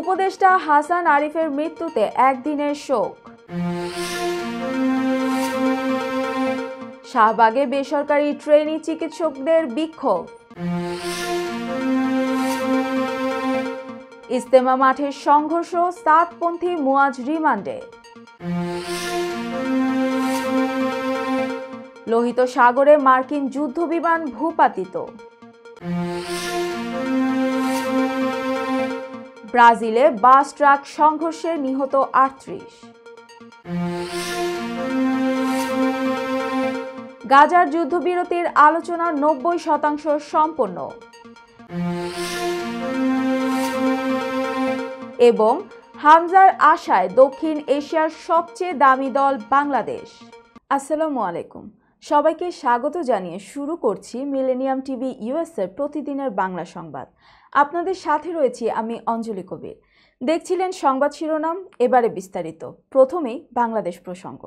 উপদেষ্টা হাসান আরিফের মৃত্যুতে একদিনের শোক। শাহবাগে বেসরকারি ট্রেনি চিকিৎসকদের বিক্ষোভ। ইজতেমা মাঠের সংঘর্ষ, সাতপন্থী মুয়াজ রিমান্ডে। লোহিত সাগরে মার্কিন যুদ্ধবিমান ভূপাতিত। ব্রাজিলে বাস ট্রাক সংঘর্ষে নিহত ৩৮। গাজার যুদ্ধবিরতির আলোচনা ৯০% সম্পন্ন। এবং হামজার আশায় দক্ষিণ এশিয়ার সবচেয়ে দামি দল বাংলাদেশ। আসসালামু আলাইকুম, সবাইকে স্বাগত জানিয়ে শুরু করছি মিলেনিয়াম টিভি ইউএসএর প্রতিদিনের বাংলা সংবাদ। আপনাদের সাথে রয়েছি আমি অঞ্জলি কবির। দেখছিলেন সংবাদ শিরোনাম, এবারে বিস্তারিত। প্রথমেই বাংলাদেশ প্রসঙ্গ।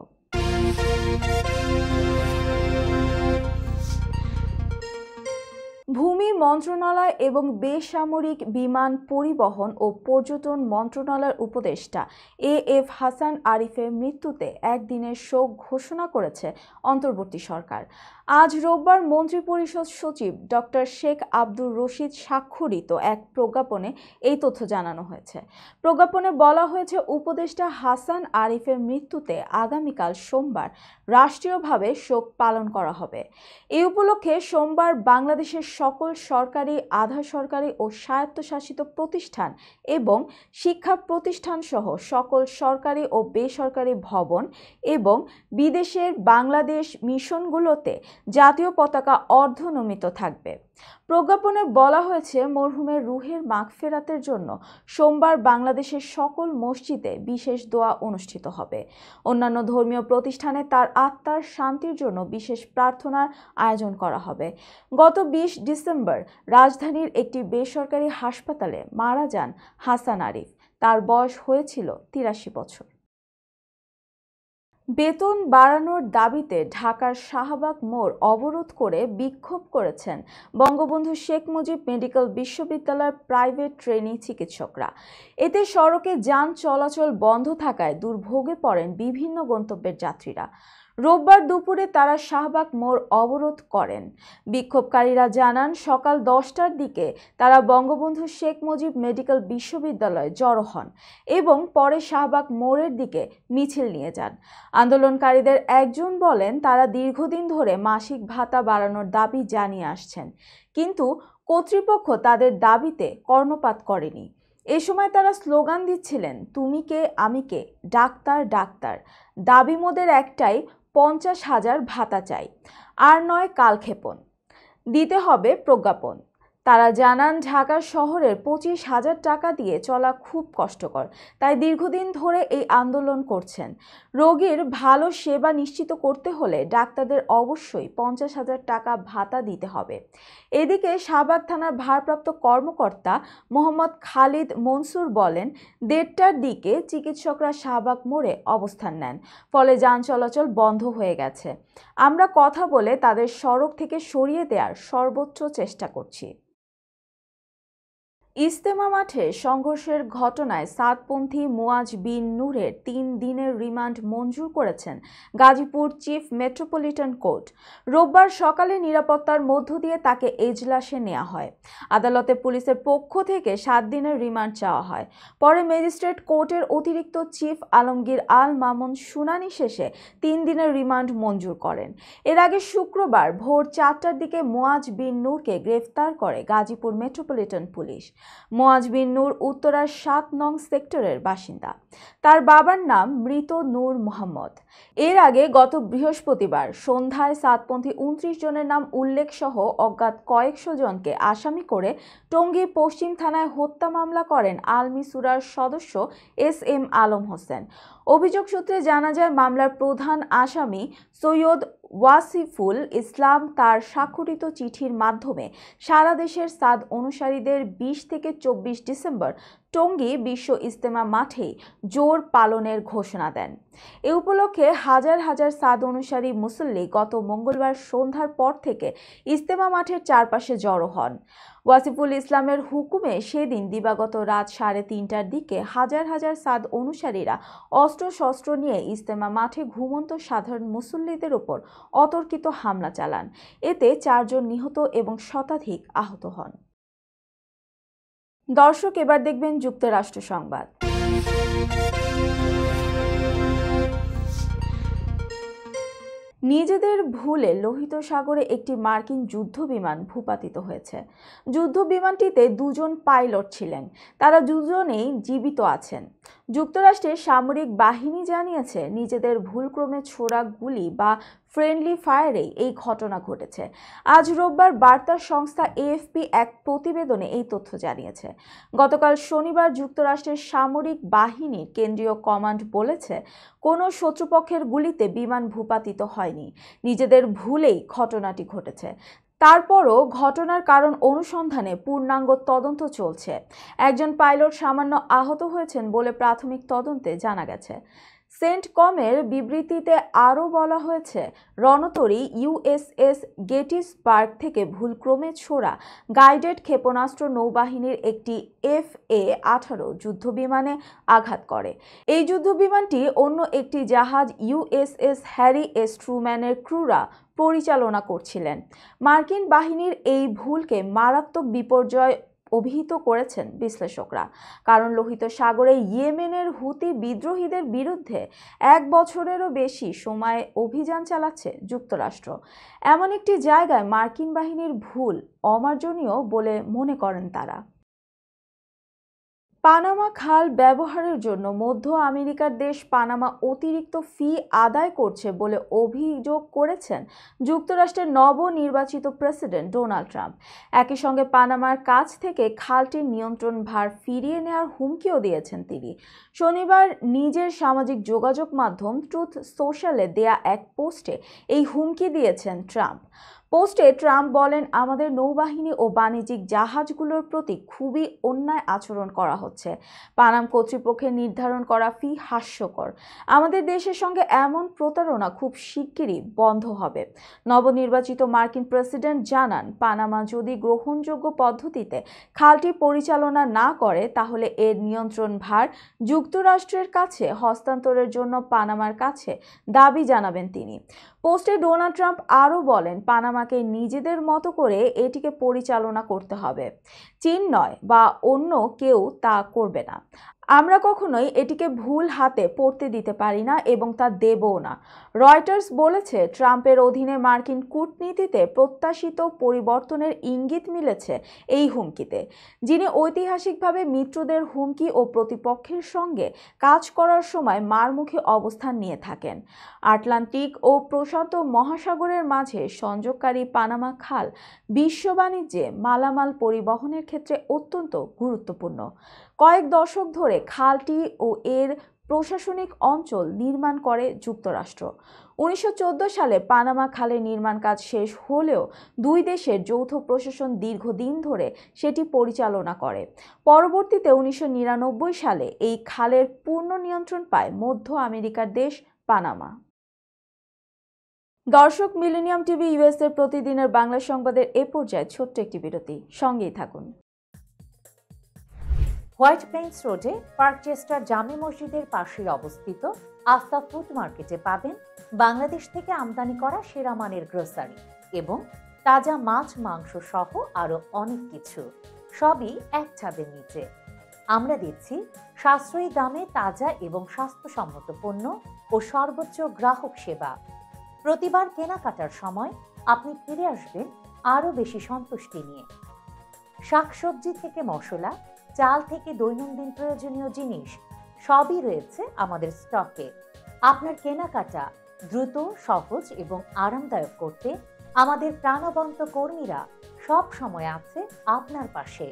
ভূমি মন্ত্রণালয় এবং বেসামরিক বিমান পরিবহন ও পর্যটন মন্ত্রণালয়ের উপদেষ্টা এএফ হাসান আরিফের মৃত্যুতে একদিনের শোক ঘোষণা করেছে অন্তর্বর্তী সরকার। আজ রোববার মন্ত্রিপরিষদ সচিব ডক্টর শেখ আব্দুর রশিদ স্বাক্ষরিত এক প্রজ্ঞাপনে এই তথ্য জানানো হয়েছে। প্রজ্ঞাপনে বলা হয়েছে, উপদেষ্টা হাসান আরিফের মৃত্যুতে আগামীকাল সোমবার রাষ্ট্রীয়ভাবে শোক পালন করা হবে। এই উপলক্ষে সোমবার বাংলাদেশের সকল সরকারি, আধা সরকারি ও স্বায়ত্তশাসিত প্রতিষ্ঠান এবং শিক্ষা প্রতিষ্ঠান সহ সকল সরকারি ও বেসরকারি ভবন এবং বিদেশের বাংলাদেশ মিশনগুলোতে জাতীয় পতাকা অর্ধনমিত থাকবে। প্রজ্ঞাপনে বলা হয়েছে, মরহুমের রুহের মাগফিরাতের জন্য সোমবার বাংলাদেশের সকল মসজিদে বিশেষ দোয়া অনুষ্ঠিত হবে। অন্যান্য ধর্মীয় প্রতিষ্ঠানে তার আত্মার শান্তির জন্য বিশেষ প্রার্থনার আয়োজন করা হবে। গত ২০ ডিসেম্বর রাজধানীর একটি বেসরকারি হাসপাতালে মারা যান হাসান আরিফ। তার বয়স হয়েছিল ৮৩ বছর। বেতন বাড়ানোর দাবিতে ঢাকার শাহবাগ মোড় অবরোধ করে বিক্ষোভ করেছেন বঙ্গবন্ধু শেখ মুজিব মেডিকেল বিশ্ববিদ্যালয়ের প্রাইভেট ট্রেনি চিকিৎসকরা। এতে সড়কে যান চলাচল বন্ধ থাকায় দুর্ভোগে পড়েন বিভিন্ন গন্তব্যের যাত্রীরা। রোববার দুপুরে তারা শাহবাগ মোড় অবরোধ করেন। বিক্ষোভকারীরা জানান, সকাল ১০টার দিকে তারা বঙ্গবন্ধু শেখ মুজিব মেডিকেল বিশ্ববিদ্যালয়ে জড়ো হন এবং পরে শাহবাগ মোড়ের দিকে মিছিল নিয়ে যান। আন্দোলনকারীদের একজন বলেন, তারা দীর্ঘদিন ধরে মাসিক ভাতা বাড়ানোর দাবি জানিয়ে আসছেন, কিন্তু কর্তৃপক্ষ তাদের দাবিতে কর্ণপাত করেনি। এ সময় তারা স্লোগান দিচ্ছিলেন, তুমি কে আমি কে, ডাক্তার ডাক্তার। দাবি মোদের একটাই, ৫০,০০০ ভাতা চাই, আর নয় কালক্ষেপণ, দিতে হবে প্রজ্ঞাপন। তারা জানান, ঢাকা শহরের ২৫,০০০ টাকা দিয়ে চলা খুব কষ্টকর, তাই দীর্ঘদিন ধরে এই আন্দোলন করছেন। রোগীর ভালো সেবা নিশ্চিত করতে হলে ডাক্তারদের অবশ্যই ৫০,০০০ টাকা ভাতা দিতে হবে। এদিকে শাহবাগ থানার ভারপ্রাপ্ত কর্মকর্তা মোহাম্মদ খালিদ মনসুর বলেন, ১:৩০টার দিকে চিকিৎসকরা শাহবাগ মোড়ে অবস্থান নেন, ফলে যান চলাচল বন্ধ হয়ে গেছে। আমরা কথা বলে তাদের সড়ক থেকে সরিয়ে দেওয়ার সর্বোচ্চ চেষ্টা করছি। ইজতেমা মাঠে সংঘর্ষের ঘটনায় সাতপন্থী মুয়াজ বিন নূরের ৩ দিনের রিমান্ড মঞ্জুর করেছেন গাজীপুর চিফ মেট্রোপলিটন কোর্ট। রোববার সকালে নিরাপত্তার মধ্য দিয়ে তাকে এজলাসে নেওয়া হয়। আদালতে পুলিশের পক্ষ থেকে ৭ দিনের রিমান্ড চাওয়া হয়। পরে ম্যাজিস্ট্রেট কোর্টের অতিরিক্ত চিফ আলমগীর আল মামুন শুনানি শেষে ৩ দিনের রিমান্ড মঞ্জুর করেন। এর আগে শুক্রবার ভোর ৪টার দিকে মুয়াজ বিন নূরকে গ্রেফতার করে গাজীপুর মেট্রোপলিটন পুলিশ। মুয়াজ বিন নূর উত্তরার ৭ নং সেক্টরের বাসিন্দা। তার বাবার নাম মৃত নূর মোহাম্মদ। এর আগে গত বৃহস্পতিবার সন্ধ্যায় সাতপন্থী ২৯ জনের নাম উল্লেখ সহ অজ্ঞাত কয়েকশো জনকে আসামি করে টঙ্গী পশ্চিম থানায় হত্যা মামলা করেন আল-মিসুরার সদস্য এস.এম. আলম হোসেন। অভিযোগ সূত্রে জানা যায়, মামলার প্রধান আসামি সৈয়দ ওয়াসিফুল ইসলাম তার স্বাক্ষরিত চিঠির মাধ্যমে সারা দেশের সাদ অনুসারীদের ২০ থেকে ২৪ ডিসেম্বর টঙ্গী বিশ্ব ইজতেমা মাঠেই জোর পালনের ঘোষণা দেন। এ উপলক্ষে হাজার হাজার সাদ অনুসারী মুসল্লি গত মঙ্গলবার সন্ধ্যার পর থেকে ইজতেমা মাঠের চারপাশে জড়ো হন। ওয়াসিফুল ইসলামের হুকুমে সেদিন দিবাগত রাত 3:30টার দিকে হাজার হাজার সাদ অনুসারীরা অস্ত্রশস্ত্র নিয়ে ইজতেমা মাঠে ঘুমন্ত সাধারণ মুসল্লিদের উপর অতর্কিত হামলা চালান। এতে 4 জন নিহত এবং শতাধিক আহত হন। দর্শক, এবার দেখবেন যুক্তরাষ্ট্র সংবাদ। নিজেদের ভুলে লোহিত সাগরে একটি মার্কিন যুদ্ধবিমান ভূপাতিত হয়েছে। যুদ্ধবিমানটিতে 2 জন পাইলট ছিলেন, তারা দুজনেই জীবিত আছেন। যুক্তরাষ্ট্রের সামরিক বাহিনী জানিয়েছে নিজেদের ভুলক্রমে ছোড়া গুলি বা ফ্রেন্ডলি ফায়ারেই এই ঘটনা ঘটেছে। আজ রোববার বার্তা সংস্থা এএফপি এক প্রতিবেদনে এই তথ্য জানিয়েছে। গতকাল শনিবার যুক্তরাষ্ট্রের সামরিক বাহিনীর কেন্দ্রীয় কমান্ড বলেছে, কোনো শত্রুপক্ষের গুলিতে বিমান ভূপাতিত হয়নি, নিজেদের ভুলেই ঘটনাটি ঘটেছে। তারপরও ঘটনার কারণ অনুসন্ধানে পূর্ণাঙ্গ তদন্ত চলছে। একজন পাইলট সামান্য আহত হয়েছেন বলে প্রাথমিক তদন্তে জানা গেছে। সেন্টকমের বিবৃতিতে আরও বলা হয়েছে, রণতরী ইউএসএস গেটিসবার্গ থেকে ভুলক্রমে ছোড়া গাইডেড ক্ষেপণাস্ত্র নৌবাহিনীর একটি FA-18 যুদ্ধবিমানে আঘাত করে। এই যুদ্ধবিমানটি অন্য একটি জাহাজ USS হ্যারি এস ট্রুম্যানের ক্রুরা পরিচালনা করছিলেন। মার্কিন বাহিনীর এই ভুলকে মারাত্মক বিপর্যয় অভিহিত করেছেন বিশ্লেষকরা, কারণ লোহিত সাগরে ইয়েমেনের হুতি বিদ্রোহীদের বিরুদ্ধে 1 বছরেরও বেশি সময় অভিযান চালাচ্ছে যুক্তরাষ্ট্র। এমন একটি জায়গায় মার্কিন বাহিনীর ভুল অমার্জনীয় বলে মনে করেন তারা। পানামা খাল ব্যবহারের জন্য মধ্য আমেরিকার দেশ পানামা অতিরিক্ত ফি আদায় করছে বলে অভিযোগ করেছেন যুক্তরাষ্ট্রের নবনির্বাচিত প্রেসিডেন্ট ডোনাল্ড ট্রাম্প। একই সঙ্গে পানামার কাছ থেকে খালটির নিয়ন্ত্রণ ভার ফিরিয়ে নেওয়ার হুমকিও দিয়েছেন তিনি। শনিবার নিজের সামাজিক যোগাযোগ মাধ্যম ট্রুথ সোশ্যালে দেয়া এক পোস্টে এই হুমকি দিয়েছেন ট্রাম্প। পোস্টে ট্রাম্প বলেন, আমাদের নৌবাহিনী ও বাণিজ্যিক জাহাজগুলোর প্রতি খুবই অন্যায় আচরণ করা হচ্ছে। পানাম কর্তৃপক্ষের নির্ধারণ করা ফি হাস্যকর। আমাদের দেশের সঙ্গে এমন প্রতারণা খুব শিগগিরই বন্ধ হবে। নবনির্বাচিত মার্কিন প্রেসিডেন্ট জানান, পানামা যদি গ্রহণযোগ্য পদ্ধতিতে খালটি পরিচালনা না করে তাহলে এর নিয়ন্ত্রণ ভার যুক্তরাষ্ট্রের কাছে হস্তান্তরের জন্য পানামার কাছে দাবি জানাবেন তিনি। পোস্টে ডোনাল্ড ট্রাম্প আরও বলেন, পানামাকে নিজেদের মতো করে এটিকে পরিচালনা করতে হবে। চীন নয় বা অন্য কেউ তা করবে না। আমরা কখনোই এটিকে ভুল হাতে পড়তে দিতে পারি না এবং তা দেবও না। রয়টার্স বলেছে, ট্রাম্পের অধীনে মার্কিন কূটনীতিতে প্রত্যাশিত পরিবর্তনের ইঙ্গিত মিলেছে এই হুমকিতে। যিনি ঐতিহাসিকভাবে মিত্রদের হুমকি ও প্রতিপক্ষের সঙ্গে কাজ করার সময় মারমুখী অবস্থান নিয়ে থাকেন। আটলান্টিক ও প্রশান্ত মহাসাগরের মাঝে সংযোগকারী পানামা খাল বিশ্ব বাণিজ্যে মালামাল পরিবহনের ক্ষেত্রে অত্যন্ত গুরুত্বপূর্ণ। কয়েক দশক ধরে খালটি ও এর প্রশাসনিক অঞ্চল নির্মাণ করে যুক্তরাষ্ট্র। 1914 সালে পানামা খালের নির্মাণ কাজ শেষ হলেও 2 দেশের যৌথ প্রশাসন দীর্ঘদিন ধরে সেটি পরিচালনা করে। পরবর্তীতে 1999 সালে এই খালের পূর্ণ নিয়ন্ত্রণ পায় মধ্য আমেরিকার দেশ পানামা। দর্শক, মিলেনিয়াম টিভি ইউএস এর প্রতিদিনের বাংলা সংবাদের এ পর্যায়ে ছোট্ট একটি বিরতি, সঙ্গেই থাকুন। হোয়াইট প্লেন্স রোডে পার্কচেস্টার জামে মসজিদের পাশে অবস্থিত আফতাব ফুড মার্কেটে পাবেন বাংলাদেশ থেকে আমদানি করা সেরা মানের গ্রোসারি এবং তাজা মাছ মাংস সহ আরো অনেক কিছু, সবই এক ছাদের নিচে। আমরা দিচ্ছি সাশ্রয়ী দামে তাজা এবং স্বাস্থ্যসম্মত পণ্য ও সর্বোচ্চ গ্রাহক সেবা। প্রতিবার কেনাকাটার সময় আপনি ফিরে আসবেন আরো বেশি সন্তুষ্টি নিয়ে। শাকসবজি থেকে মশলা, চাল থেকে দৈনন্দিন প্রয়োজনীয় জিনিস সবই রয়েছে আমাদের স্টকে। আপনার কেনাকাটা দ্রুত, সহজ এবং আরামদায়ক করতে আমাদের প্রাণবন্ত কর্মীরা সব সময় আছে আপনার পাশে।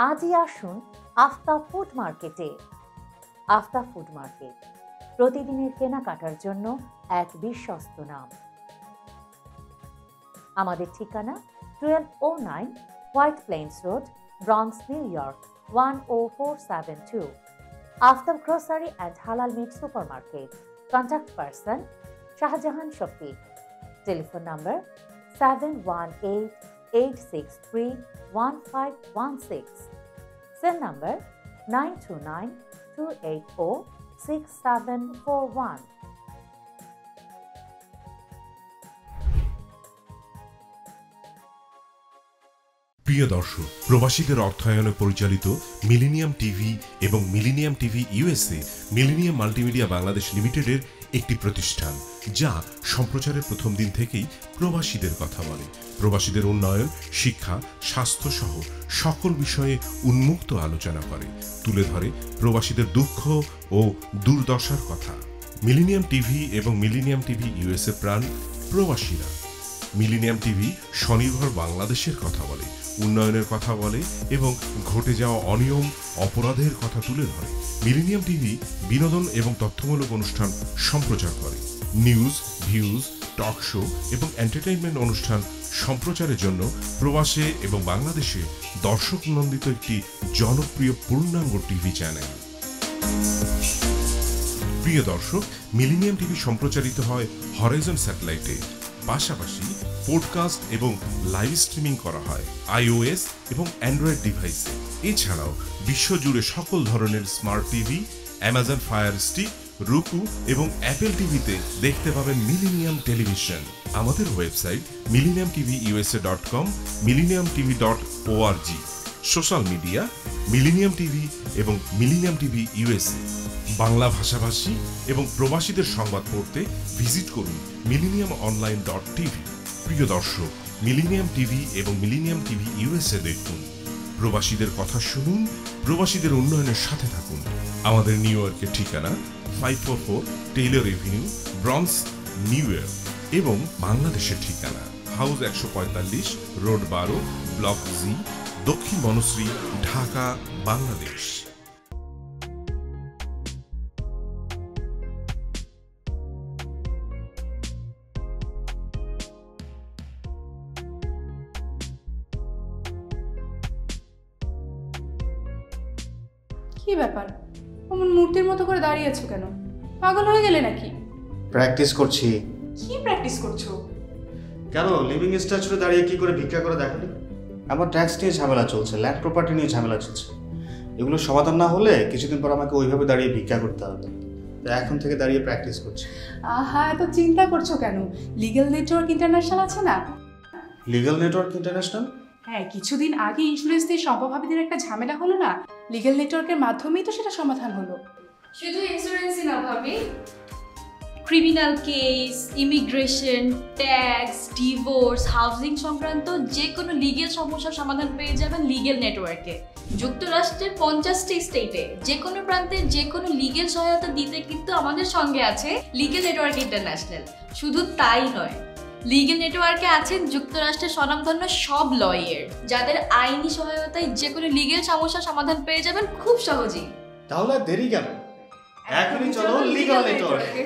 আজই আসুন আফতাব ফুড মার্কেটে। আফতাব ফুড মার্কেট, প্রতিদিনের কেনাকাটার জন্য এক বিশ্বস্ত নাম। আমাদের ঠিকানা 1209 White Plains Road, Bronx, New York 10472। Aftab grocery and halal meat supermarket. Contact person Shahjahan Shafiq. Telephone number 863-1516. Cell number 929-280-6741. প্রিয় দর্শক, প্রবাসীদের অর্থায়নে পরিচালিত মিলেনিয়াম টিভি এবং Millennium TV USA Millennium multimedia Bangladesh লিমিটেডের একটি প্রতিষ্ঠান, যা সম্প্রচারের প্রথম দিন থেকেই প্রবাসীদের কথা বলে। প্রবাসীদের উন্নয়ন, শিক্ষা, স্বাস্থ্য সহ সকল বিষয়ে উন্মুক্ত আলোচনা করে, তুলে ধরে প্রবাসীদের দুঃখ ও দুর্দশার কথা। মিলেনিয়াম টিভি এবং মিলেনিয়াম টিভি ইউএসএ প্রাণ প্রবাসীরা। মিলেনিয়াম টিভি স্বনির্ভর বাংলাদেশের কথা বলে, উন্নয়নের কথা বলে এবং ঘটে যাওয়া অনিয়ম, অপরাধের কথা তুলে ধরে। মিলেনিয়াম টিভি বিনোদন এবং তথ্যমূলক অনুষ্ঠান সম্প্রচার করে। নিউজ, ভিউজ, টক শো এবং এন্টারটেইনমেন্ট অনুষ্ঠান সম্প্রচারের জন্য প্রবাসে এবং বাংলাদেশে দর্শক নন্দিত একটি জনপ্রিয় পূর্ণাঙ্গ টিভি চ্যানেল। প্রিয় দর্শক, মিলেনিয়াম টিভি সম্প্রচারিত হয় হরাইজন স্যাটেলাইটে। পাশাপাশি পডকাস্ট এবং লাইভ স্ট্রিমিং করা হয় iOS এবং অ্যান্ড্রয়েড ডিভাইসে। এছাড়াও বিশ্বজুড়ে সকল ধরনের smart TV, Amazon fire stick, রুকু এবং অ্যাপেল টিভিতে দেখতে পাবেন মিলেনিয়াম টেলিভিশন। আমাদের website millenniumtvusa.com, millenniumtv.org। Social media millennium TV এবং মিলেনিয়াম টিভি ইউএসএ। বাংলা ভাষাভাষী এবং প্রবাসীদের সংবাদ পড়তে ভিজিট করুন millenniumonline.tv। প্রিয় দর্শক, মিলেনিয়াম টিভি এবং মিলেনিয়াম টিভি ইউএসএ দেখুন, প্রবাসীদের কথা শুনুন, প্রবাসীদের উন্নয়নের সাথে থাকুন। আমাদের নিউ ইয়র্কের ঠিকানা 544 Taylor Avenue, bronze, New York এবং বাংলাদেশের ঠিকানা হাউস 145, রোড 12, ব্লক জি, দক্ষিণ বনশ্রী, ঢাকা, বাংলাদেশ। কি ব্যাপার, অমন মূর্তির মতো করে দাঁড়িয়ে আছো কেন? পাগল হয়ে গেলে নাকি? প্র্যাকটিস করছি। কি প্র্যাকটিস করছো? কেন লিভিং স্ট্যাচুতে দাঁড়িয়ে কি করে ভিক্ষা করে দেখালি? আমার ট্যাক্স নিয়ে ঝামেলা চলছে, ল্যান্ড প্রপার্টি নিয়ে ঝামেলা চলছে। এগুলো সমাধান না হলে কিছুদিন পর আমাকে ওইভাবে দাঁড়িয়ে ভিক্ষা করতে হবে। তাই এখন থেকে দাঁড়িয়ে প্র্যাকটিস করছি। আহা, এত চিন্তা করছো কেন? লিগ্যাল নেটওয়ার্ক ইন্টারন্যাশনাল আছে না? Legal network international? হ্যাঁ, কিছুদিন আগে ইন্স্যুরেন্স দিয়ে সম্পভাবিদের একটা ঝামেলা হলো না, লিগ্যাল নেটওয়ার্কের মাধ্যমেই তো সেটা সমাধান হলো। শুধু ইন্স্যুরেন্সই না ভাবি, criminal case, immigration, tax, divorce, housing সংক্রান্ত যে কোনো লিগেল সমস্যার সমাধান পেয়ে যাবেন লিগেল নেটওয়ার্কে। যুক্তরাষ্ট্রের 50টি স্টেটে যে কোনো প্রান্তে যে কোনো লিগেল সহায়তা দিতে কিন্তু আমাদের সঙ্গে আছে লিগেল নেটওয়ার্ক ইন্টারন্যাশনাল। শুধু তাই নয়, লিগেল নেটওয়ার্কে আছেন যুক্তরাষ্ট্রের স্বনামধন্য সব লয়ার, যাদের আইনি সহায়তায় যে কোনো লিগেল সমস্যার সমাধান পেয়ে যাবেন খুব সহজেই। তাহলে দেরি কেন? এখনই চলো লিগ্যাল নেটওয়ার্কে।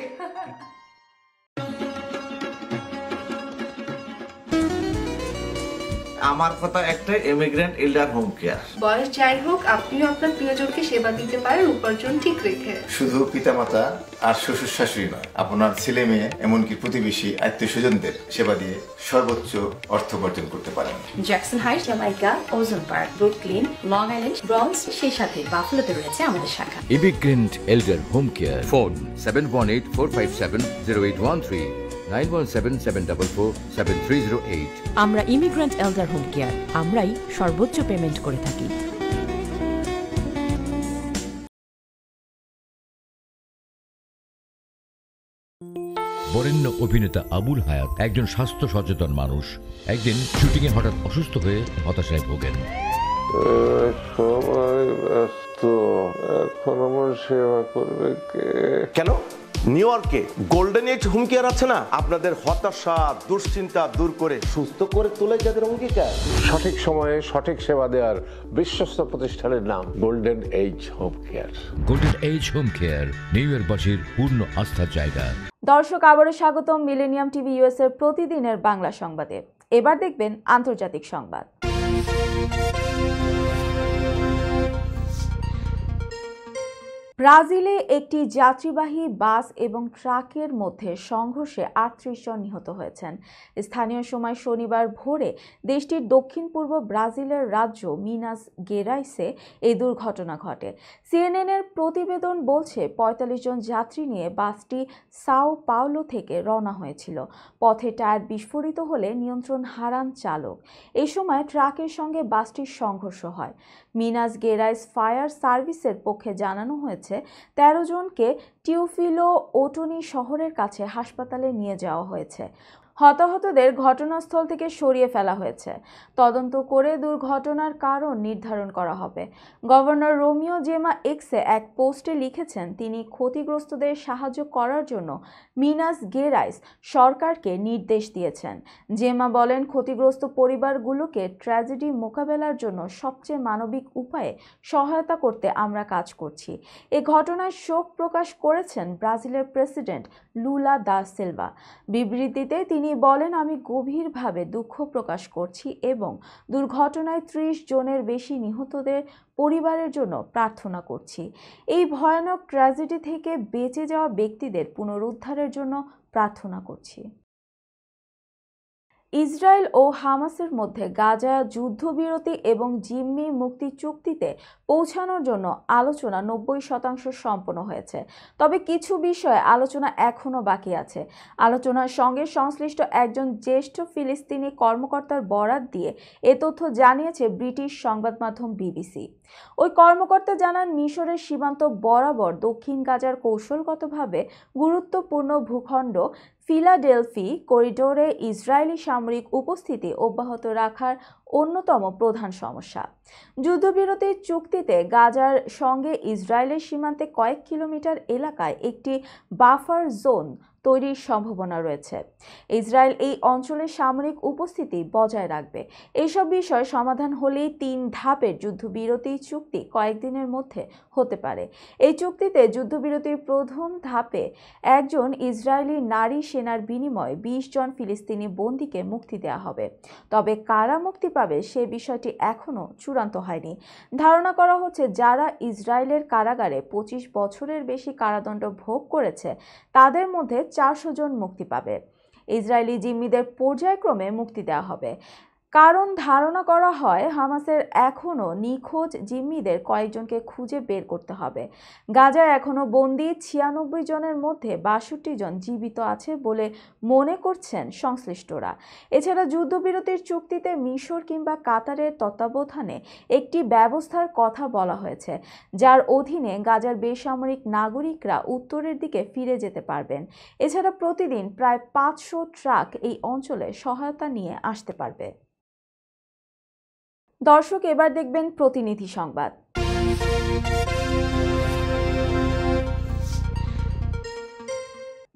আমার কথা একটাই, ইমিগ্রেন্ট এল্ডার হোম কেয়ার। বয়স যাই হোক, আপনিও আপনার প্রিয়জনকে সেবা দিতে পারেন উপার্জন ঠিক রেখে। শুধু পিতামাতা আর শ্বশুর শাশুড়ি নয়, আপনার ছেলে মেয়ে এমনকি প্রতিবেশী আত্মীয় স্বজনদের সেবা দিয়ে সর্বোচ্চ অর্থ উপার্জন করতে পারেন। জ্যাকসন হাইট, জামাইকা, ওজন park, Brooklyn, long island, bronze, সেই সাথে বাফলোতে রয়েছে আমাদের শাখা। Immigrant এল্ডার home care. ফোন 7184570813, 9177447308। আমরা ইমিগ্রেন্ট এল্ডার হোম কেয়ার, আমরাই সর্বোচ্চ পেমেন্ট করে থাকি। বরেণ্য অভিনেতা আবুল হায়াত একজন স্বাস্থ্য সচেতন মানুষ। একদিন শুটিং এ হঠাৎ অসুস্থ হয়ে হতাশায় ভোগেন। সবাই ব্যস্ত, এখন আমার সেবা করবে কে? কেন? নিউ ইয়র্কে গোল্ডেন এজ হোম কেয়ার আছে না, আপনাদের হতাশা দুশ্চিন্তা দূর করে সুস্থ করে তোলে যাদের অঙ্গীকার। সঠিক সময়ে সঠিক সেবা দেওয়ার বিশ্বস্ত প্রতিষ্ঠানের নাম Golden Age Home Care. Golden Age Home Care New ইয়র্কবাসীর পূর্ণ আস্থার জায়গা। দর্শক, আবারও স্বাগতম মিলেনিয়াম টিভি ইউএস এর প্রতিদিনের বাংলা সংবাদে। এবার দেখবেন আন্তর্জাতিক সংবাদ। ব্রাজিলে একটি যাত্রীবাহী বাস এবং ট্রাকের মধ্যে সংঘর্ষে ৩৮ জন নিহত হয়েছেন। স্থানীয় সময় শনিবার ভোরে দেশটির দক্ষিণ পূর্ব ব্রাজিলের রাজ্য মিনাস গেরাইসে এই দুর্ঘটনা ঘটে। সিএনএনের প্রতিবেদন বলছে ৪৫ জন যাত্রী নিয়ে বাসটি সাও পাওলো থেকে রওনা হয়েছিল। পথে টায়ার বিস্ফোরিত হলে নিয়ন্ত্রণ হারান চালক। এই সময় ট্রাকের সঙ্গে বাসটির সংঘর্ষ হয়। মিনাস গেরাইস ফায়ার সার্ভিসের পক্ষে জানানো হয়েছে ১৩ জনকে টিউফিলো ওটোনি শহরের কাছে হাসপাতালে নিয়ে যাওয়া হয়েছে। হতাহতদের ঘটনাস্থল থেকে সরিয়ে ফেলা হয়েছে। তদন্ত করে দুর্ঘটনার কারণ নির্ধারণ করা হবে। গভর্নর রোমিও জেমা এক্সে এক পোস্টে লিখেছেন তিনি ক্ষতিগ্রস্তদের সাহায্য করার জন্য মিনাস গেরাইস সরকারকে নির্দেশ দিয়েছেন। জেমা বলেন, ক্ষতিগ্রস্ত পরিবারগুলোকে ট্র্যাজেডি মোকাবেলার জন্য সবচেয়ে মানবিক উপায়ে সহায়তা করতে আমরা কাজ করছি। এ ঘটনায় শোক প্রকাশ করেছেন ব্রাজিলের প্রেসিডেন্ট লুলা দা সিলভা। বিবৃতিতে তিনি বলেন, আমি গভীরভাবে দুঃখ প্রকাশ করছি এবং দুর্ঘটনায় ৩০ জনের বেশি নিহতদের পরিবারের জন্য প্রার্থনা করছি। এই ভয়ানক ট্র্যাজেডি থেকে বেঁচে যাওয়া ব্যক্তিদের পুনরুদ্ধারের জন্য প্রার্থনা করছি। ইসরায়েল ও হামাসের মধ্যে গাজা যুদ্ধবিরতি এবং জিম্মি মুক্তি চুক্তিতে পৌঁছানোর জন্য আলোচনা ৯০% সম্পন্ন হয়েছে। তবে কিছু বিষয়ে আলোচনা এখনও বাকি আছে। আলোচনার সঙ্গে সংশ্লিষ্ট একজন জ্যেষ্ঠ ফিলিস্তিনি কর্মকর্তার বরাত দিয়ে এ তথ্য জানিয়েছে ব্রিটিশ সংবাদ মাধ্যম বিবিসি। ওই কর্মকর্তা জানান, মিশরের সীমান্ত বরাবর দক্ষিণ গাজার কৌশলগতভাবে গুরুত্বপূর্ণ ভূখণ্ড ফিলাডেলফি করিডোরে ইসরায়েলি সামরিক উপস্থিতি অব্যাহত রাখার অন্যতম প্রধান সমস্যা। যুদ্ধবিরতির চুক্তিতে গাজার সঙ্গে ইসরায়েলের সীমান্তে কয়েক কিলোমিটার এলাকায় একটি বাফার জোন তৈরির সম্ভাবনা রয়েছে। ইসরায়েল এই অঞ্চলে সামরিক উপস্থিতি বজায় রাখবে। এইসব বিষয় সমাধান হলেই ৩ ধাপের যুদ্ধবিরতি চুক্তি কয়েকদিনের মধ্যে হতে পারে। এই চুক্তিতে যুদ্ধবিরতির প্রথম ধাপে একজন ইসরায়েলি নারী সেনার বিনিময়ে ২০ জন ফিলিস্তিনি বন্দীকে মুক্তি দেওয়া হবে। তবে কারা মুক্তি পাবে সে বিষয়টি এখনও চূড়ান্ত হয়নি। ধারণা করা হচ্ছে, যারা ইসরায়েলের কারাগারে ২৫ বছরের বেশি কারাদণ্ড ভোগ করেছে তাদের মধ্যে ৪০০ জন মুক্তি পাবে। ইসরায়েলি জিম্মিদের পর্যায়ক্রমে মুক্তি দেওয়া হবে। কারণ ধারণা করা হয় হামাসের এখনও নিখোঁজ জিম্মিদের কয়েকজনকে খুঁজে বের করতে হবে। গাজায় এখনও বন্দী ৯৬ জনের মধ্যে ৬২ জন জীবিত আছে বলে মনে করছেন সংশ্লিষ্টরা। এছাড়া যুদ্ধবিরতির চুক্তিতে মিশর কিংবা কাতারের তত্ত্বাবধানে একটি ব্যবস্থার কথা বলা হয়েছে, যার অধীনে গাজার বেসামরিক নাগরিকরা উত্তরের দিকে ফিরে যেতে পারবেন। এছাড়া প্রতিদিন প্রায় ৫০০ ট্রাক এই অঞ্চলে সহায়তা নিয়ে আসতে পারবে। দর্শক, এবার দেখবেন প্রতিনিধি সংবাদ।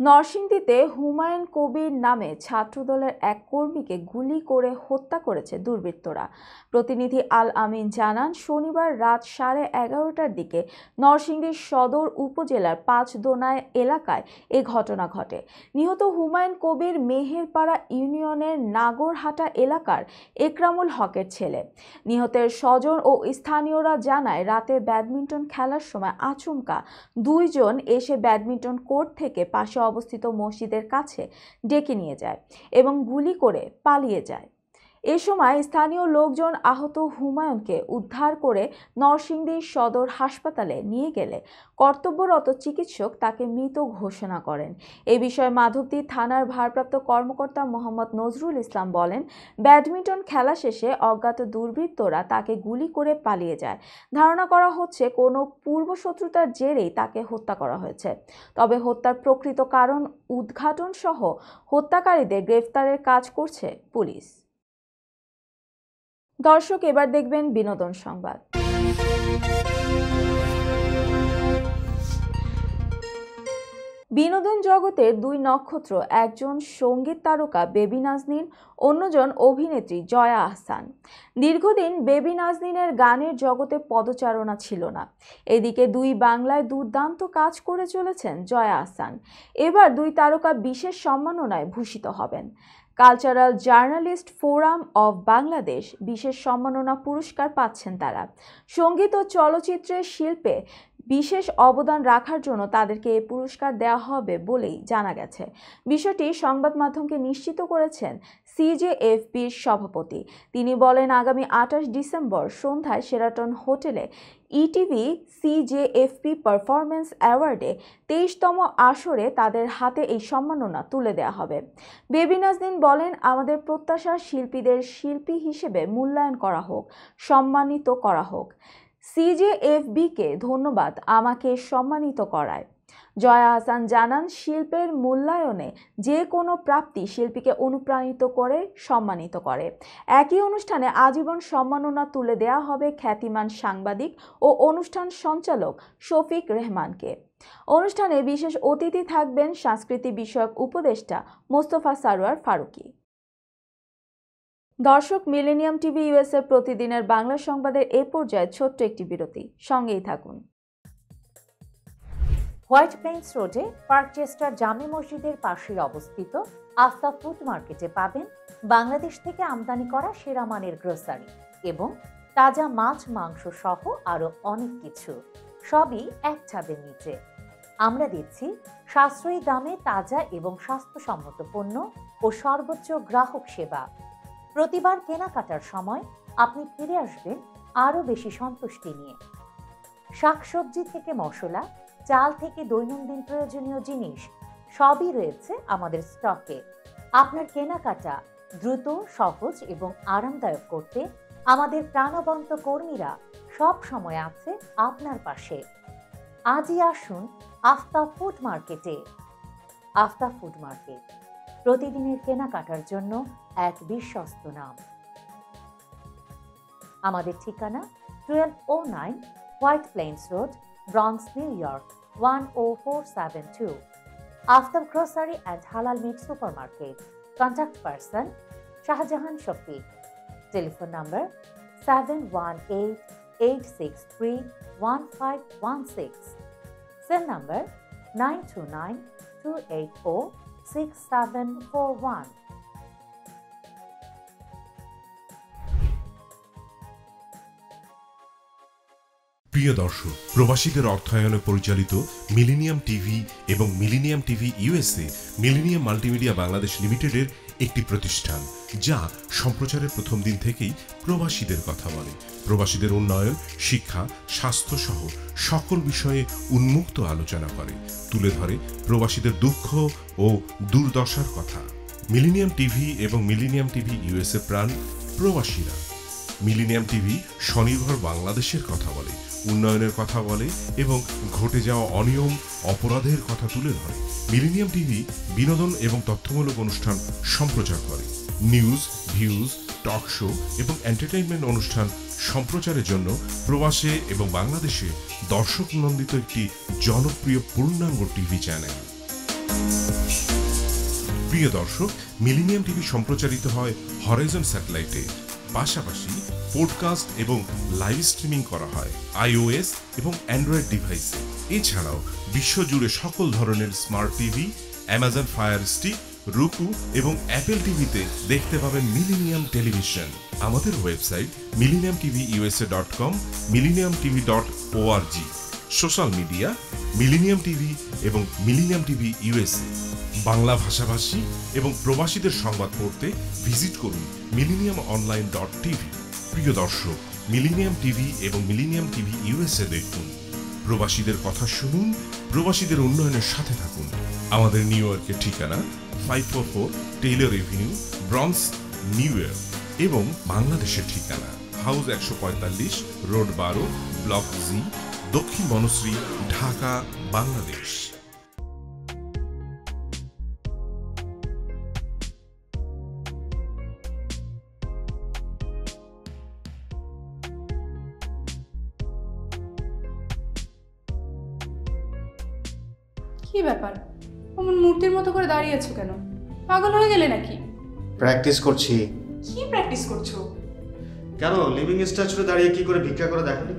নরসিংদীতে হুমায়ুন কবির নামে ছাত্রদলের এক কর্মীকে গুলি করে হত্যা করেছে দুর্বৃত্তরা। প্রতিনিধি আল আমিন জানান, শনিবার রাত 11:30টার দিকে নরসিংদী সদর উপজেলার ৫দোনায় এলাকায় এ ঘটনা ঘটে। নিহত হুমায়ুন কবির মেহেরপাড়া ইউনিয়নের নাগরহাটা এলাকার একরামুল হকের ছেলে। নিহতের স্বজন ও স্থানীয়রা জানায়, রাতে ব্যাডমিন্টন খেলার সময় আচমকা ২ জন এসে ব্যাডমিন্টন কোর্ট থেকে পাশে অবস্থিত মসজিদের কাছে ডেকে নিয়ে যায় এবং গুলি করে পালিয়ে যায়। এ সময় স্থানীয় লোকজন আহত হুমায়ুনকে উদ্ধার করে নরসিংদী সদর হাসপাতালে নিয়ে গেলে কর্তব্যরত চিকিৎসক তাকে মৃত ঘোষণা করেন। এ বিষয়ে মাধবদী থানার ভারপ্রাপ্ত কর্মকর্তা মোহাম্মদ নজরুল ইসলাম বলেন, ব্যাডমিন্টন খেলা শেষে অজ্ঞাত দুর্বৃত্তরা তাকে গুলি করে পালিয়ে যায়। ধারণা করা হচ্ছে কোনো পূর্বশত্রুতার জেরেই তাকে হত্যা করা হয়েছে। তবে হত্যার প্রকৃত কারণ উদ্ঘাটন সহ হত্যাকারীদের গ্রেফতারের কাজ করছে পুলিশ। দর্শক, এবার দেখবেন বিনোদন সংবাদ। বিনোদন জগতের ২ নক্ষত্র, একজন সঙ্গীত তারকা বেবি নাজনীন, অন্যজন অভিনেত্রী জয়া আহসান। দীর্ঘদিন বেবি নাজনীনের গানের জগতে পদচারণা ছিল না। এদিকে ২ বাংলায় দুর্দান্ত কাজ করে চলেছেন জয়া আহসান। এবার ২ তারকা বিশেষ সম্মাননায় ভূষিত হবেন। Cultural journalist forum of Bangladesh বিশেষ সম্মাননা পুরস্কার পাচ্ছেন তারা। সঙ্গীত ও চলচ্চিত্রের শিল্পে বিশেষ অবদান রাখার জন্য তাদেরকে এই পুরস্কার দেওয়া হবে বলেই জানা গেছে। বিষয়টি সংবাদ মাধ্যমকে নিশ্চিত করেছেন সিজেএফপির সভাপতি। তিনি বলেন, আগামী 28 ডিসেম্বর সন্ধ্যায় শেরাটন হোটেলে ইটিভি সিজেএফপি পারফরমেন্স অ্যাওয়ার্ডে 23তম আসরে তাদের হাতে এই সম্মাননা তুলে দেওয়া হবে। বেবি নাজনীন বলেন, আমাদের প্রত্যাশা শিল্পীদের শিল্পী হিসেবে মূল্যায়ন করা হোক, সম্মানিত করা হোক। সিজেএফবিকে ধন্যবাদ আমাকে সম্মানিত করায়। জয়া হাসান জানান, শিল্পের মূল্যায়নে যে কোনো প্রাপ্তি শিল্পীকে অনুপ্রাণিত করে, সম্মানিত করে। একই অনুষ্ঠানে আজীবন সম্মাননা তুলে দেওয়া হবে খ্যাতিমান সাংবাদিক ও অনুষ্ঠান সঞ্চালক শফিক রেহমানকে। অনুষ্ঠানে বিশেষ অতিথি থাকবেন সংস্কৃতি বিষয়ক উপদেষ্টা মোস্তফা সারোয়ার ফারুকী। দর্শক, মিলেনিয়াম টিভি ইউএসএ প্রতিদিনের বাংলা সংবাদের এ পর্যায়ে ছোট্ট একটি বিরতি, সঙ্গেই থাকুন। হোয়াইট প্লেন্স রোডে পার্কচেস্টার জামে মসজিদের পাশে অবস্থিত আস্থা ফুড মার্কেটে পাবেন বাংলাদেশ থেকে আমদানি করা সেরা মানের গ্রোসারি এবং তাজা মাছ মাংস সহ আরো অনেক কিছু, সবই এক ছাদের নিচে। আমরা দিচ্ছি সাশ্রয়ী দামে তাজা এবং স্বাস্থ্যসম্মত পণ্য ও সর্বোচ্চ গ্রাহক সেবা। প্রতিবার কেনাকাটার সময় আপনি ফিরে আসবেন আরো বেশি সন্তুষ্টি নিয়ে। শাকসবজি থেকে মশলা, চাল থেকে দৈনন্দিন প্রয়োজনীয় জিনিস সবই রয়েছে আমাদের স্টকে। আপনার কেনাকাটা দ্রুত, সহজ এবং আরামদায়ক করতে আমাদের প্রাণবন্ত কর্মীরা সব সময় আছে আপনার পাশে। আজই আসুন আস্থা ফুড মার্কেটে। আস্থা ফুড মার্কেট, প্রতিদিনের কেনাকাটার জন্য এক বিশ্বস্ত নাম। আমাদের ঠিকানা 1209 White Plains Road, Bronx, New York 10472। Aftab grocery and halal meat supermarket. Contact person Shahjahan Shafiq. Telephone number 7188631516। Cell number 9292846741। প্রিয় দর্শক, প্রবাসীদের অর্থায়নে পরিচালিত মিলেনিয়াম টিভি এবং Millennium TV USA Millennium multimedia Bangladesh লিমিটেডের একটি প্রতিষ্ঠান, যা সম্প্রচারের প্রথম দিন থেকেই প্রবাসীদের কথা বলে। প্রবাসীদের উন্নয়ন, শিক্ষা, স্বাস্থ্য সহ সকল বিষয়ে উন্মুক্ত আলোচনা করে, তুলে ধরে প্রবাসীদের দুঃখ ও দুর্দশার কথা। মিলেনিয়াম টিভি এবং মিলেনিয়াম টিভি ইউএসএ প্রাণ প্রবাসীরা। মিলেনিয়াম টিভি স্বনির্ভর বাংলাদেশের কথা বলে, উন্নয়নের কথা বলে এবং ঘটে যাওয়া অনিয়ম, অপরাধের কথা তুলে ধরে। মিলেনিয়াম টিভি বিনোদন এবং তথ্যমূলক অনুষ্ঠান সম্প্রচার করে। নিউজ, ভিউজ, টক শো এবং এন্টারটেইনমেন্ট অনুষ্ঠান সম্প্রচারের জন্য প্রবাসে এবং বাংলাদেশে দর্শক নন্দিত একটি জনপ্রিয় পূর্ণাঙ্গ টিভি চ্যানেল। প্রিয় দর্শক, মিলেনিয়াম টিভি সম্প্রচারিত হয় হরাইজন স্যাটেলাইটে। পাশাপাশি পডকাস্ট এবং লাইভ স্ট্রিমিং করা হয় iOS এবং অ্যান্ড্রয়েড ডিভাইসে। এছাড়াও বিশ্বজুড়ে সকল ধরনের smart TV, Amazon fire stick, রুকু এবং অ্যাপেল টিভিতে দেখতে পাবেন মিলেনিয়াম টেলিভিশন। আমাদের website millenniumtvusa.com, millenniumtv.org। Social media millennium TV এবং মিলেনিয়াম টিভি ইউএসএ। বাংলা ভাষাভাষী এবং প্রবাসীদের সংবাদ পড়তে ভিজিট করুন millenniumonline.tv। প্রিয় দর্শক, মিলেনিয়াম টিভি এবং মিলেনিয়াম টিভি ইউএসএ দেখুন। প্রবাসীদের কথা শুনুন, প্রবাসীদের উন্নয়নের সাথে থাকুন। আমাদের নিউ ইয়র্কের ঠিকানা 544 Taylor Avenue, bronze, New York এবং বাংলাদেশের ঠিকানা হাউস 145, রোড 12, ব্লক জি, দক্ষিণ বনশ্রী, ঢাকা, বাংলাদেশ। কি ব্যাপার, অমন মূর্তির মতো করে দাঁড়িয়ে আছো কেন? পাগল হয়ে গেলে নাকি? প্র্যাকটিস করছি। কি প্র্যাকটিস করছো? কেন লিভিং স্ট্যাচুতে দাঁড়িয়ে কি করে ভিক্ষা করে দেখনি?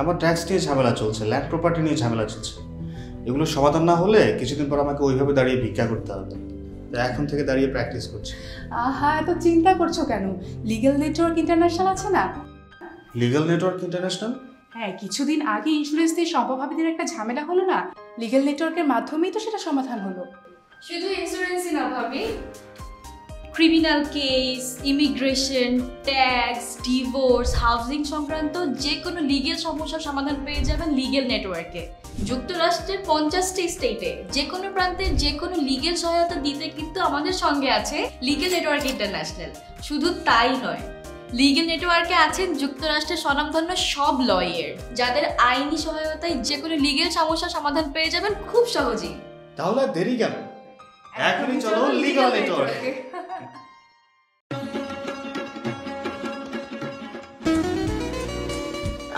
আমার ট্যাক্স নিয়ে ঝামেলা চলছে, ল্যান্ড প্রপার্টি নিয়ে ঝামেলা চলছে। এগুলো সমাধান না হলে কিছুদিন পর আমাকে ওইভাবে দাঁড়িয়ে ভিক্ষা করতে হবে। তো এখন থেকে দাঁড়িয়ে প্র্যাকটিস করছি। আহা, এত চিন্তা করছো কেন? লিগ্যাল নেটওয়ার্ক ইন্টারন্যাশনাল আছে না? Legal network international? হ্যাঁ, কিছুদিন আগে ইন্স্যুরেন্স দিয়ে সম্পভাবীদের একটা ঝামেলা হলো না, লিগ্যাল নেটওয়ার্কের মাধ্যমেই তো সেটা সমাধান হলো। শুধু ইন্স্যুরেন্সই না ভাবি, criminal case, immigration, tax, divorce, housing সংক্রান্ত যে কোনো লিগেল সমস্যার সমাধান পেয়ে যাবেন লিগেল নেটওয়ার্কে। যুক্তরাষ্ট্রের 50টি স্টেটে যে কোনো প্রান্তে যে কোনো লিগেল সহায়তা দিতে কিন্তু আমাদের সঙ্গে আছে লিগেল নেটওয়ার্ক ইন্টারন্যাশনাল। শুধু তাই নয়, লিগেল নেটওয়ার্কে আছেন যুক্তরাষ্ট্রের স্বনামধন্য সব লয়ার, যাদের আইনি সহায়তায় যে কোনো লিগেল সমস্যার সমাধান পেয়ে যাবেন খুব সহজেই। তাহলে দেরি কেন? এখনই চলো লিগ্যাল নেটওয়ার্কে।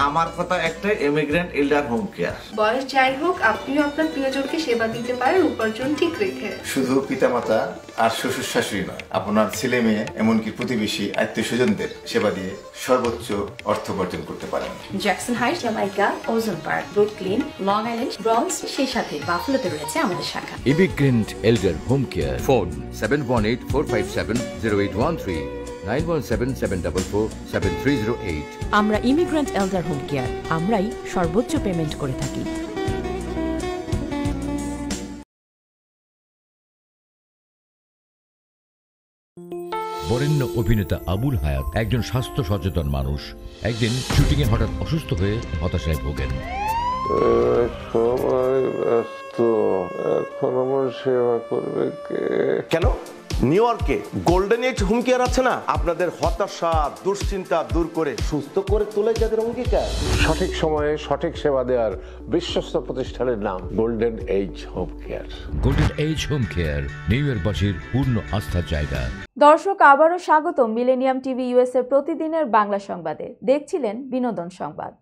আমার কথা একটা, ইমিগ্রেন্ট এল্ডার হোম কেয়ার। বয়স যাই হোক, আপনিও আপনার প্রিয়জনকে সেবা দিতে পারেন উপার্জন ঠিক রেখে। শুধু পিতামাতা আর শ্বশুর শাশুড়ি নয়, আপনার ছেলে মেয়ে এমনকি প্রতিবেশী আত্মীয় স্বজনদের সেবা দিয়ে সর্বোচ্চ অর্থ উপার্জন করতে পারেন। জ্যাকসন হাইটস, জামাইকা, ওজন park, Brooklyn, long island, bronze, সেই সাথে বাফলোতে রয়েছে আমাদের শাখা। Immigrant এল্ডার home care, phone 7184570813, 9177447308। আমরা ইমিগ্রেন্ট এল্ডার হোম কেয়ার, আমরাই সর্বোচ্চ পেমেন্ট করে থাকি। বরেণ্য অভিনেতা আবুল হায়াত একজন স্বাস্থ্য সচেতন মানুষ। একদিন শুটিংয়ে হঠাৎ অসুস্থ হয়ে হতাশায় ভোগেন। সবাই ব্যস্ত, এখন আমার সেবা করবে কে? কেন? নিউ ইয়র্কে গোল্ডেন এইজ হোম কেয়ার আছে না, আপনাদের হতাশা দুশ্চিন্তা দূর করে সুস্থ করে তোলে যাদের অঙ্গীকার। সঠিক সময়ে সঠিক সেবা দেওয়ার বিশ্বস্ত প্রতিষ্ঠানের নাম Golden Age Home Care. Golden Age Home Care New ইয়র্কবাসীর পূর্ণ আস্থার জায়গা। দর্শক, আবারও স্বাগত মিলেনিয়াম টিভি ইউএস এর প্রতিদিনের বাংলা সংবাদে। দেখছিলেন বিনোদন সংবাদ।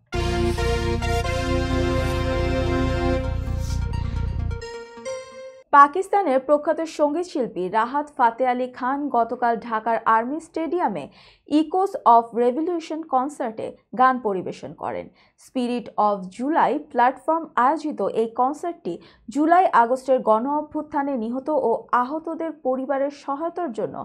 পাকিস্তানের প্রখ্যাত সঙ্গীত শিল্পী রাহাত ফাতে আলী খান গতকাল ঢাকার আর্মি স্টেডিয়ামে ইকোস অফ রেভলিউশন কনসার্টে গান পরিবেশন করেন। স্পিরিট অফ জুলাই প্ল্যাটফর্ম আয়োজিত এই কনসার্টটি জুলাই আগস্টের গণ অভ্যুত্থানে নিহত ও আহতদের পরিবারের সহায়তার জন্য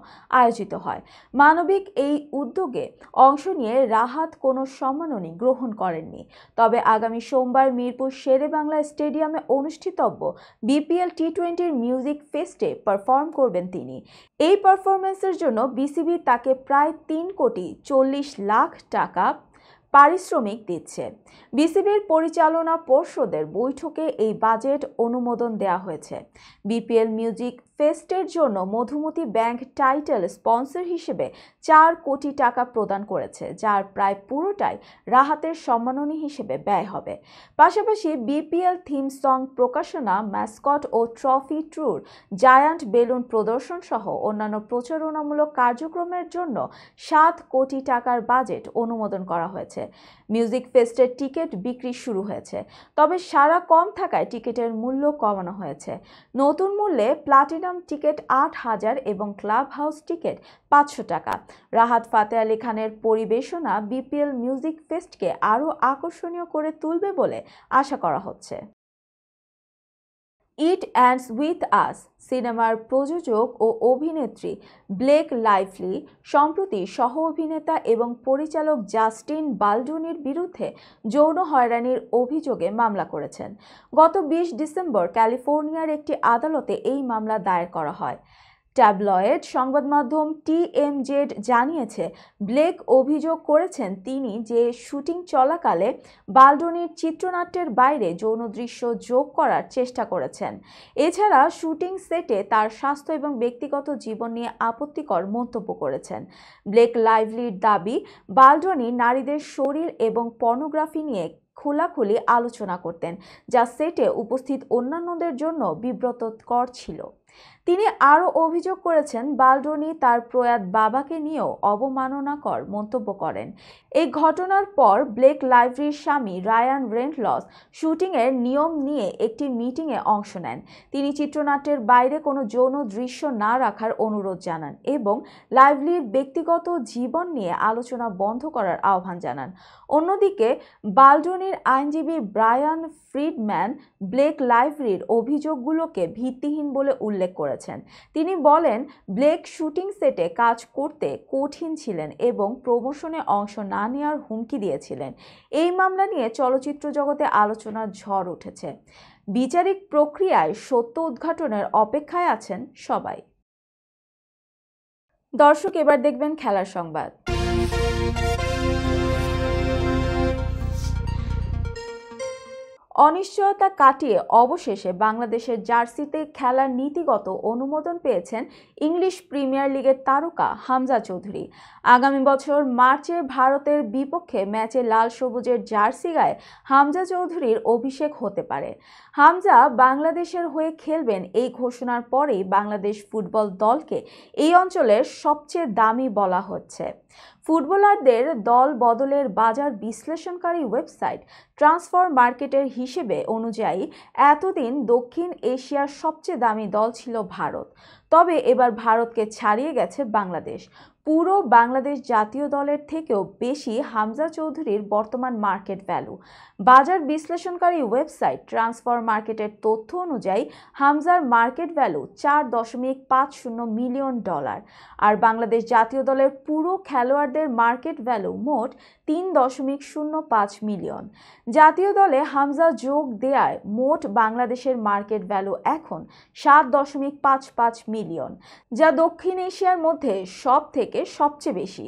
আয়োজিত হয়। মানবিক এই উদ্যোগে অংশ নিয়ে রাহাত কোনো সম্মাননী গ্রহণ করেননি। তবে আগামী সোমবার মিরপুর শেরেবাংলা স্টেডিয়ামে অনুষ্ঠিতব্য বিপিএল টি-20 মিউজিক ফেস্টে পারফর্ম করবেন তিনি। এই পারফরমেন্সের জন্য বিসিবি তাকে প্রায় 3,40,00,000 টাকা পারিশ্রমিক দিচ্ছে। বিসিবির পরিচালনা পর্ষদের বৈঠকে এই বাজেট অনুমোদন দেওয়া হয়েছে। বিপিএল মিউজিক ফেস্টের জন্য মধুমতি ব্যাংক টাইটেল স্পন্সর হিসেবে 4 কোটি টাকা প্রদান করেছে, যার প্রায় পুরোটাই রাহাতের সম্মাননী হিসেবে ব্যয় হবে। পাশাপাশি বিপিএল থিম সং প্রকাশনা, ম্যাসকট ও ট্রফি ট্যুর, জায়ান্ট বেলুন প্রদর্শন সহ অন্যান্য প্রচারণামূলক কার্যক্রমের জন্য 7 কোটি টাকার বাজেট অনুমোদন করা হয়েছে। মিউজিক ফেস্টের টিকিট বিক্রি শুরু হয়েছে, তবে সাড়া কম থাকায় টিকিটের মূল্য কমানো হয়েছে। নতুন মূল্যে প্লাটিনাম টিকিট 8,000 এবং ক্লাব হাউস টিকিট 500 টাকা। রাহাত ফাতে আলী খানের পরিবেশনা বিপিএল মিউজিক ফেস্টকে আরও আকর্ষণীয় করে তুলবে বলে আশা করা হচ্ছে। ইট এন্ডস উইথ আস সিনেমার প্রযোজক ও অভিনেত্রী ব্লেক লাইভলি সম্প্রতি সহ অভিনেতা এবং পরিচালক জাস্টিন বালডুনির বিরুদ্ধে যৌন হয়রানির অভিযোগে মামলা করেছেন। গত 20 ডিসেম্বর ক্যালিফোর্নিয়ার একটি আদালতে এই মামলা দায়ের করা হয়। ট্যাবলয়েড সংবাদ মাধ্যম TMZ জানিয়েছে, ব্লেক অভিযোগ করেছেন তিনি যে শুটিং চলাকালে বালডুনির চিত্রনাট্যের বাইরে যৌন দৃশ্য যোগ করার চেষ্টা করেছেন। এছাড়া শুটিং সেটে তার স্বাস্থ্য এবং ব্যক্তিগত জীবন নিয়ে আপত্তিকর মন্তব্য করেছেন। ব্লেক লাইভলির দাবি, বালডুনি নারীদের শরীর এবং পর্নোগ্রাফি নিয়ে খোলাখুলি আলোচনা করতেন, যা সেটে উপস্থিত অন্যান্যদের জন্য বিব্রতকর ছিল। তিনি আরও অভিযোগ করেছেন, বালডুনি তার প্রয়াত বাবাকে নিয়েও অবমাননাকর মন্তব্য করেন। এই ঘটনার পর ব্লেক লাইভলির স্বামী রায়ান রেনল্ডস শুটিংয়ের নিয়ম নিয়ে একটি মিটিংয়ে অংশ নেন। তিনি চিত্রনাট্যের বাইরে কোনো যৌন দৃশ্য না রাখার অনুরোধ জানান এবং লাইভলির ব্যক্তিগত জীবন নিয়ে আলোচনা বন্ধ করার আহ্বান জানান। অন্যদিকে বালডুনির আইনজীবী ব্রায়ান ফ্রিডম্যান ব্লেক লাইভলির অভিযোগগুলোকে ভিত্তিহীন বলে উল্লেখ উল্লেখ করেছেন। তিনি বলেন, ব্লেক শুটিং সেটে কাজ করতে কঠিন ছিলেন এবং প্রমোশনে অংশ না নেওয়ার হুমকি দিয়েছিলেন। এই মামলা নিয়ে চলচ্চিত্র জগতে আলোচনার ঝড় উঠেছে। বিচারিক প্রক্রিয়ায় সত্য উদ্ঘাটনের অপেক্ষায় আছেন সবাই। দর্শক, এবার দেখবেন খেলার সংবাদ। অনিশ্চয়তা কাটিয়ে অবশেষে বাংলাদেশের জার্সিতে খেলার নীতিগত অনুমোদন পেয়েছেন ইংলিশ প্রিমিয়ার লিগের তারকা হামজা চৌধুরী। আগামী বছর মার্চে ভারতের বিপক্ষে ম্যাচে লাল সবুজের জার্সি গায়ে হামজা চৌধুরীর অভিষেক হতে পারে। হামজা বাংলাদেশের হয়ে খেলবেন এই ঘোষণার পরেই বাংলাদেশ ফুটবল দলকে এই অঞ্চলের সবচেয়ে দামি বলা হচ্ছে। ফুটবলারদের দল বদলের বাজার বিশ্লেষণকারী ওয়েবসাইট ট্রান্সফার মার্কেটের হিসেবে অনুযায়ী এতদিন দক্ষিণ এশিয়ার সবচেয়ে দামি দল ছিল ভারত। তবে এবার ভারতকে ছাড়িয়ে গেছে বাংলাদেশ। পুরো বাংলাদেশ জাতীয় দলের থেকেও বেশি হামজা চৌধুরীর বর্তমান মার্কেট ভ্যালু। বাজার বিশ্লেষণকারী ওয়েবসাইট ট্রান্সফার মার্কেটের তথ্য অনুযায়ী হামজার মার্কেট ভ্যালু $4.50 মিলিয়ন, আর বাংলাদেশ জাতীয় দলের পুরো খেলোয়াড়দের মার্কেট ভ্যালু মোট $3.05 মিলিয়ন। জাতীয় দলে হামজা যোগ দেয়ায় মোট বাংলাদেশের মার্কেট ভ্যালু এখন $7.55 মিলিয়ন, যা দক্ষিণ এশিয়ার মধ্যে সবচেয়ে বেশি।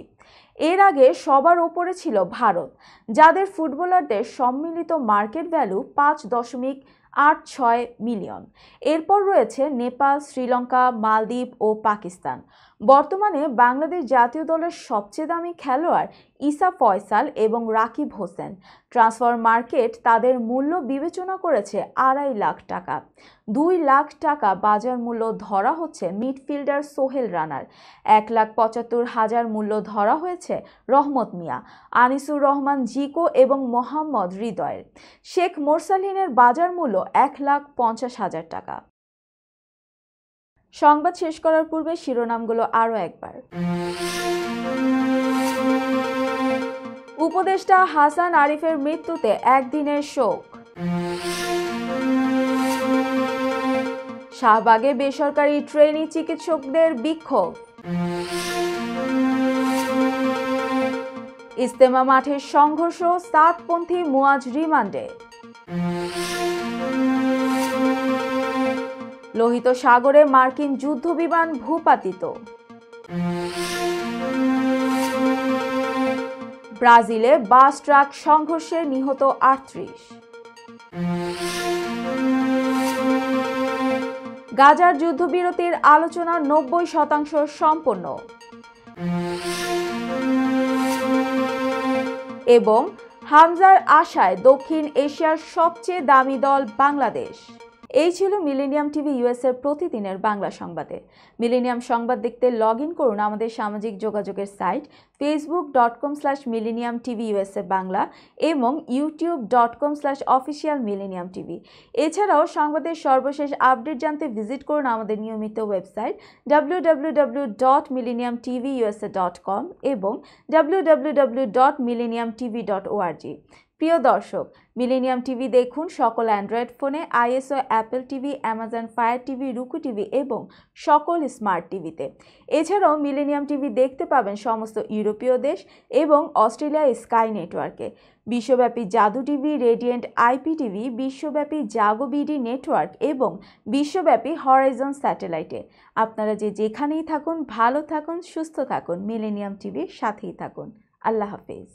এর আগে সবার ওপরে ছিল ভারত, যাদের ফুটবলারদের সম্মিলিত মার্কেট ভ্যালু $5.86 মিলিয়ন। এরপর রয়েছে নেপাল, শ্রীলঙ্কা, মালদ্বীপ ও পাকিস্তান। বর্তমানে বাংলাদেশ জাতীয় দলের সবচেয়ে দামি খেলোয়াড় ইসা ফয়সাল এবং রাকিব হোসেন। ট্রান্সফার মার্কেট তাদের মূল্য বিবেচনা করেছে $2.5 লাখ। $2 লাখ বাজার মূল্য ধরা হচ্ছে মিডফিল্ডার সোহেল রানার। $1,75,000 মূল্য ধরা হয়েছে রহমত মিয়া, আনিসুর রহমান জিকো এবং মোহাম্মদ হৃদয়ের। শেখ মোরসালিনের বাজার মূল্য $1,50,000। সংবাদ শেষ করার পূর্বে শিরোনামগুলো আরও একবার। উপদেষ্টা হাসান আরিফের মৃত্যুতে একদিনের শোক। শাহবাগে বেসরকারি ট্রেনি চিকিৎসকদের বিক্ষোভ। ইজতেমা মাঠের সংঘর্ষ, সাতপন্থী মুয়াজ রিমান্ডে। লোহিত সাগরে মার্কিন যুদ্ধবিমান ভূপাতিত। ব্রাজিলে বাস ট্রাক সংঘর্ষে নিহত 38। গাজার যুদ্ধবিরতির আলোচনা 90% সম্পন্ন। এবং হামজার আশায় দক্ষিণ এশিয়ার সবচেয়ে দামি দল বাংলাদেশ। এই ছিল মিলেনিয়াম টিভি ইউএস এর প্রতিদিনের বাংলা সংবাদে। মিলেনিয়াম সংবাদ দেখতে লগ ইন করুন আমাদের সামাজিক যোগাযোগের সাইট facebook.com/millenniumtvUSA বাংলা এবং youtube.com/officialmillenniumtv। এছাড়াও সংবাদের সর্বশেষ আপডেট জানতে ভিজিট করুন আমাদের নিয়মিত ওয়েবসাইট www.millenniumtvusa.com এবং www.millenniumtv.org। প্রিয় দর্শক, মিলেনিয়াম টিভি দেখুন সকল অ্যান্ড্রয়েড ফোনে, iOS Apple TV, Amazon Fire TV, Roku TV এবং সকল স্মার্ট টিভিতে। এছাড়াও মিলেনিয়াম টিভি দেখতে পাবেন সমস্ত ইউরোপীয় দেশ এবং অস্ট্রেলিয়া স্কাই নেটওয়ার্কে। বিশ্বব্যাপী জাদু টিভি, রেডিয়েন্ট আইপি টিভি, বিশ্বব্যাপী জাগো বিডি নেটওয়ার্ক এবং বিশ্বব্যাপী হরাইজন স্যাটেলাইটে। আপনারা যেখানেই থাকুন, ভালো থাকুন, সুস্থ থাকুন, মিলেনিয়াম টিভির সাথেই থাকুন। আল্লাহ হাফেজ।